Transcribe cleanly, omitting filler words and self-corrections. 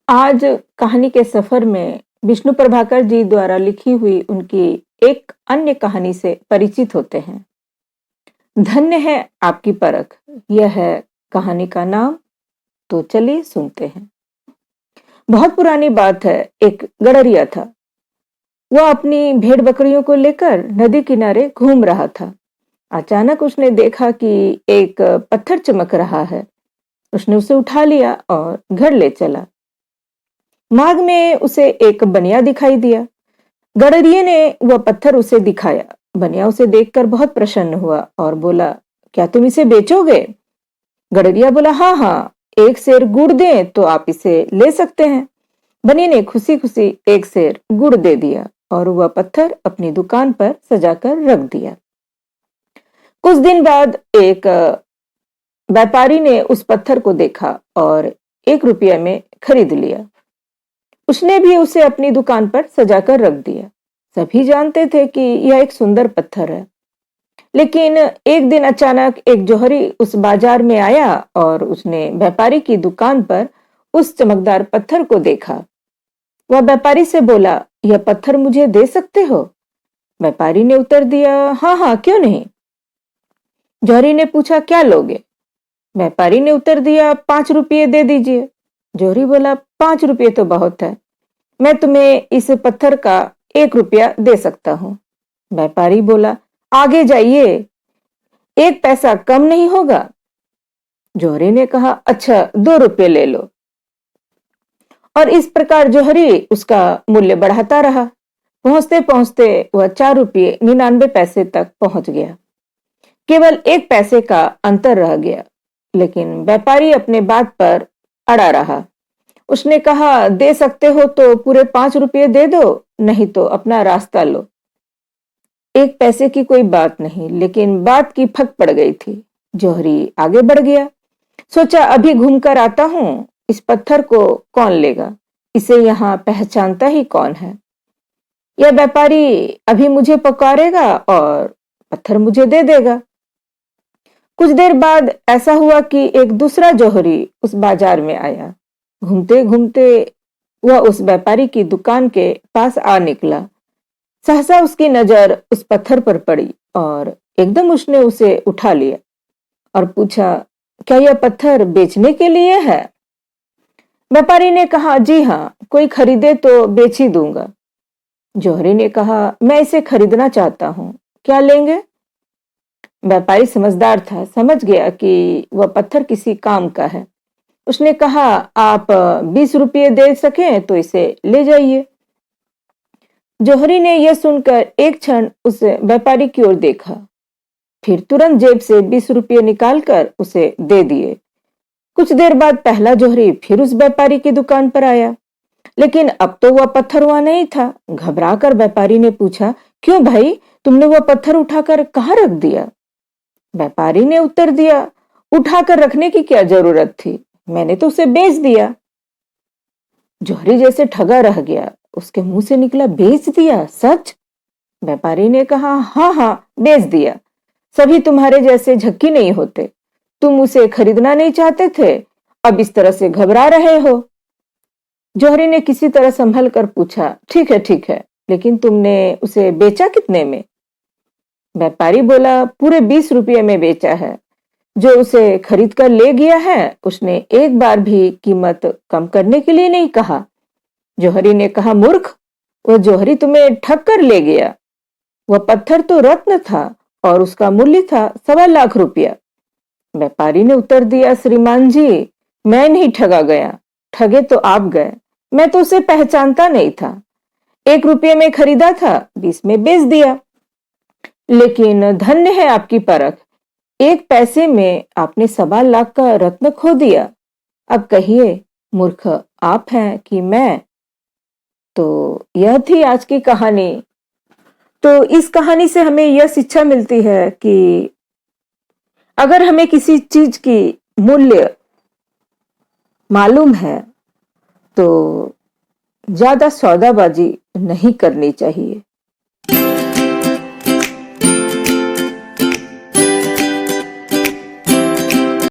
आज कहानी के सफर में विष्णु प्रभाकर जी द्वारा लिखी हुई उनकी एक अन्य कहानी से परिचित होते हैं। धन्य है आपकी परख, यह है कहानी का नाम। तो चलिए सुनते हैं। बहुत पुरानी बात है। एक गडरिया था। वह अपनी भेड़ बकरियों को लेकर नदी किनारे घूम रहा था। अचानक उसने देखा कि एक पत्थर चमक रहा है। उसने उसे उठा लिया और घर ले चला। मार्ग में उसे एक बनिया दिखाई दिया। गडरिये ने वह पत्थर उसे दिखाया। बनिया उसे देखकर बहुत प्रसन्न हुआ और बोला, क्या तुम इसे बेचोगे? गडरिया बोला, हाँ हाँ, एक सेर गुड़ दें तो आप इसे ले सकते हैं। बनिया ने खुशी खुशी एक सेर गुड़ दे दिया और वह पत्थर अपनी दुकान पर सजाकर रख दिया। कुछ दिन बाद एक व्यापारी ने उस पत्थर को देखा और 1 रुपये में खरीद लिया। उसने भी उसे अपनी दुकान पर सजाकर रख दिया। सभी जानते थे कि यह एक सुंदर पत्थर है। लेकिन एक दिन अचानक एक जौहरी उस बाजार में आया और उसने व्यापारी की दुकान पर उस चमकदार पत्थर को देखा। वह व्यापारी से बोला, यह पत्थर मुझे दे सकते हो? व्यापारी ने उत्तर दिया, हाँ हाँ, क्यों नहीं। जौहरी ने पूछा, क्या लोगे? व्यापारी ने उत्तर दिया, 5 रुपये दे दीजिए। जौहरी बोला, 5 रुपये तो बहुत है, मैं तुम्हें इस पत्थर का 1 रुपया दे सकता हूं। व्यापारी बोला, आगे जाइए, 1 पैसा कम नहीं होगा। जौहरी ने कहा, अच्छा 2 रुपये ले लो। और इस प्रकार जौहरी उसका मूल्य बढ़ाता रहा। पहुंचते पहुंचते वह 4 रुपये 99 पैसे तक पहुंच गया। केवल 1 पैसे का अंतर रह गया। लेकिन व्यापारी अपने बात पर अड़ा रहा। उसने कहा, दे सकते हो तो पूरे 5 रुपये दे दो, नहीं तो अपना रास्ता लो। 1 पैसे की कोई बात नहीं, लेकिन बात की फक पड़ गई थी। जौहरी आगे बढ़ गया। सोचा, अभी घूमकर आता हूं, इस पत्थर को कौन लेगा? इसे यहां पहचानता ही कौन है? यह व्यापारी अभी मुझे पुकारेगा और पत्थर मुझे दे देगा। कुछ देर बाद ऐसा हुआ कि एक दूसरा जौहरी उस बाजार में आया। घूमते घूमते वह उस व्यापारी की दुकान के पास आ निकला। सहसा उसकी नजर उस पत्थर पर पड़ी और एकदम उसने उसे उठा लिया और पूछा, क्या यह पत्थर बेचने के लिए है? व्यापारी ने कहा, जी हाँ, कोई खरीदे तो बेच ही दूंगा। जौहरी ने कहा, मैं इसे खरीदना चाहता हूं, क्या लेंगे? व्यापारी समझदार था, समझ गया कि वह पत्थर किसी काम का है। उसने कहा, आप 20 रुपये दे सकें तो इसे ले जाइए। जौहरी ने यह सुनकर एक क्षण उस व्यापारी की ओर देखा, फिर तुरंत जेब से 20 रुपये निकालकर उसे दे दिए। कुछ देर बाद पहला जौहरी फिर उस व्यापारी की दुकान पर आया, लेकिन अब तो वह पत्थर वहां नहीं था। घबरा कर व्यापारी ने पूछा, क्यों भाई, तुमने वह पत्थर उठाकर कहाँ रख दिया? व्यापारी ने उत्तर दिया, उठाकर रखने की क्या जरूरत थी, मैंने तो उसे बेच दिया। जौहरी जैसे ठगा रह गया। उसके मुंह से निकला, बेच दिया? सच? व्यापारी ने कहा, हाँ हाँ, बेच दिया। सभी तुम्हारे जैसे झक्की नहीं होते। तुम उसे खरीदना नहीं चाहते थे, अब इस तरह से घबरा रहे हो। जौहरी ने किसी तरह संभल कर पूछा, ठीक है, लेकिन तुमने उसे बेचा कितने में? व्यापारी बोला, पूरे 20 रुपये में बेचा है। जो उसे खरीद कर ले गया है, उसने एक बार भी कीमत कम करने के लिए नहीं कहा। जौहरी ने कहा, मूर्ख, वह जौहरी तुम्हें ठग कर ले गया। वह पत्थर तो रत्न था और उसका मूल्य था 1.25 लाख। व्यापारी ने उत्तर दिया, श्रीमान जी, मैं नहीं ठगा गया, ठगे तो आप गए। मैं तो उसे पहचानता नहीं था। 1 रुपये में खरीदा था, 20 में बेच दिया। लेकिन धन्य है आपकी परख, 1 पैसे में आपने 1.25 लाख का रत्न खो दिया। अब कहिए, मूर्ख आप हैं कि मैं? तो यह थी आज की कहानी। तो इस कहानी से हमें यह शिक्षा मिलती है कि अगर हमें किसी चीज की मूल्य मालूम है तो ज्यादा सौदाबाजी नहीं करनी चाहिए।